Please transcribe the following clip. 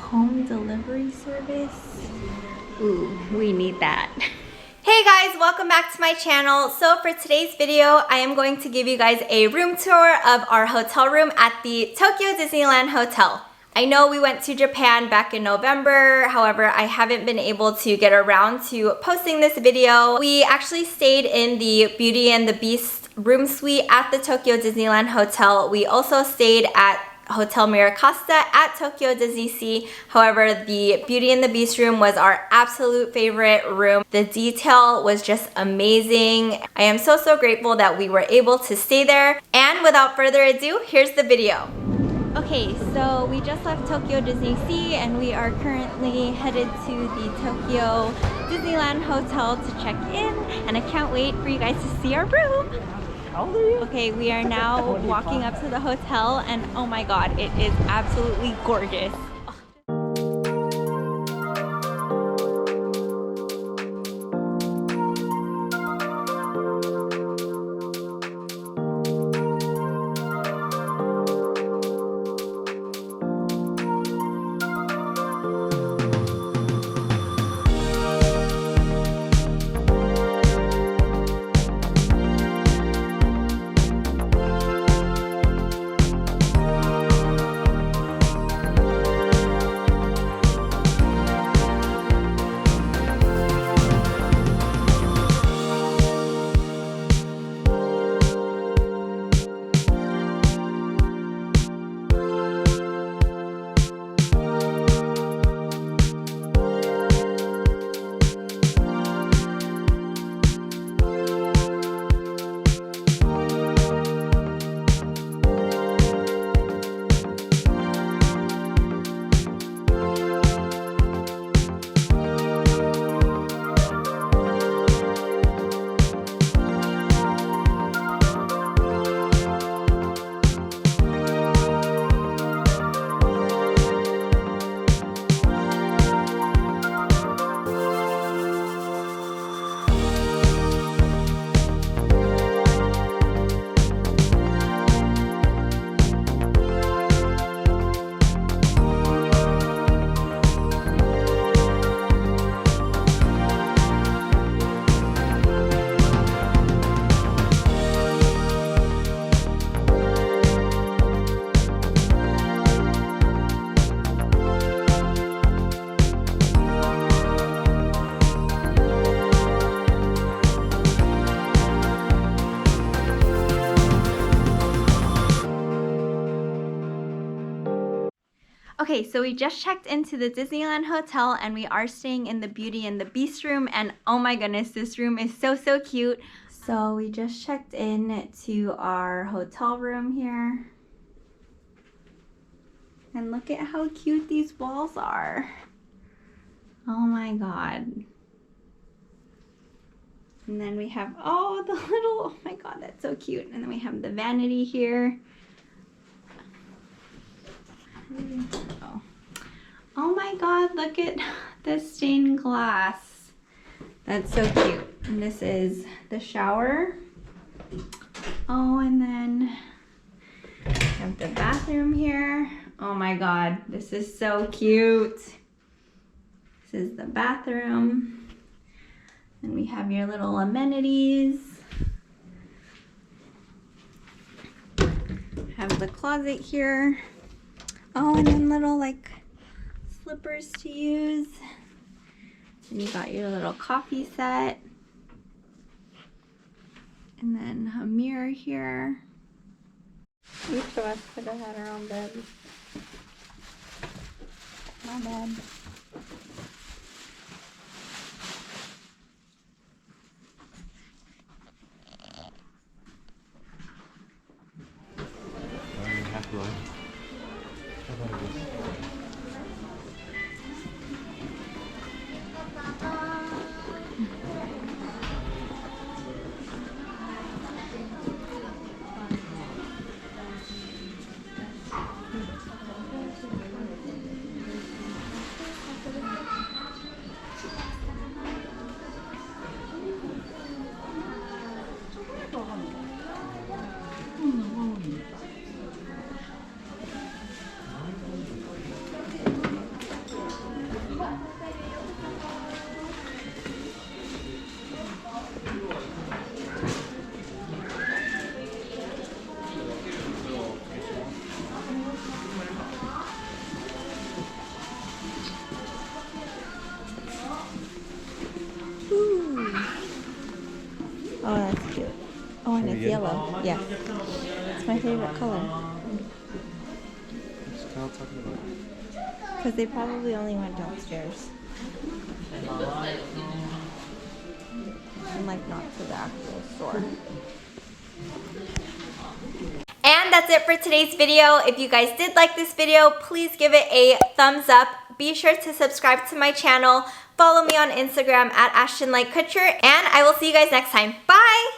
home delivery service. Ooh, we need that. Hey guys, welcome back to my channel. So for today's video, I am going to give you guys a room tour of our hotel room at the Tokyo Disneyland Hotel. I know we went to Japan back in November, however, I haven't been able to get around to posting this video. We actually stayed in the Beauty and the Beast room suite at the Tokyo Disneyland Hotel. We also stayed at Hotel Miracosta at Tokyo Disney Sea. However, the Beauty and the Beast room was our absolute favorite room. The detail was just amazing. I am so grateful that we were able to stay there. And without further ado, here's the video. Okay, so we just left Tokyo Disney Sea and we are currently headed to the Tokyo Disneyland Hotel to check in, and I can't wait for you guys to see our room. Okay, we are now walking up to the hotel and oh my god, it is absolutely gorgeous. Okay, so we just checked into the Disneyland Hotel and we are staying in the Beauty and the Beast room, and oh my goodness, this room is so cute. So we just checked in to our hotel room here. And look at how cute these walls are. Oh my god. And then we have, oh, the little, oh my god, that's so cute. And then we have the vanity here. Oh. Oh my god, look at the stained glass. That's so cute. And this is the shower. Oh, and then we have the bathroom here. Oh my god, this is so cute. This is the bathroom. And we have your little amenities. Have the closet here. Oh, and then little like slippers to use. And you got your little coffee set. And then a mirror here. Each of us could have had our own bed. My bad. And it's yellow. Yes. It's my favorite color. What's Kyle talking about? Because they probably only went downstairs. And like not to the actual store. And that's it for today's video. If you guys did like this video, please give it a thumbs up. Be sure to subscribe to my channel. Follow me on Instagram at AshtonLightCouture. And I will see you guys next time. Bye!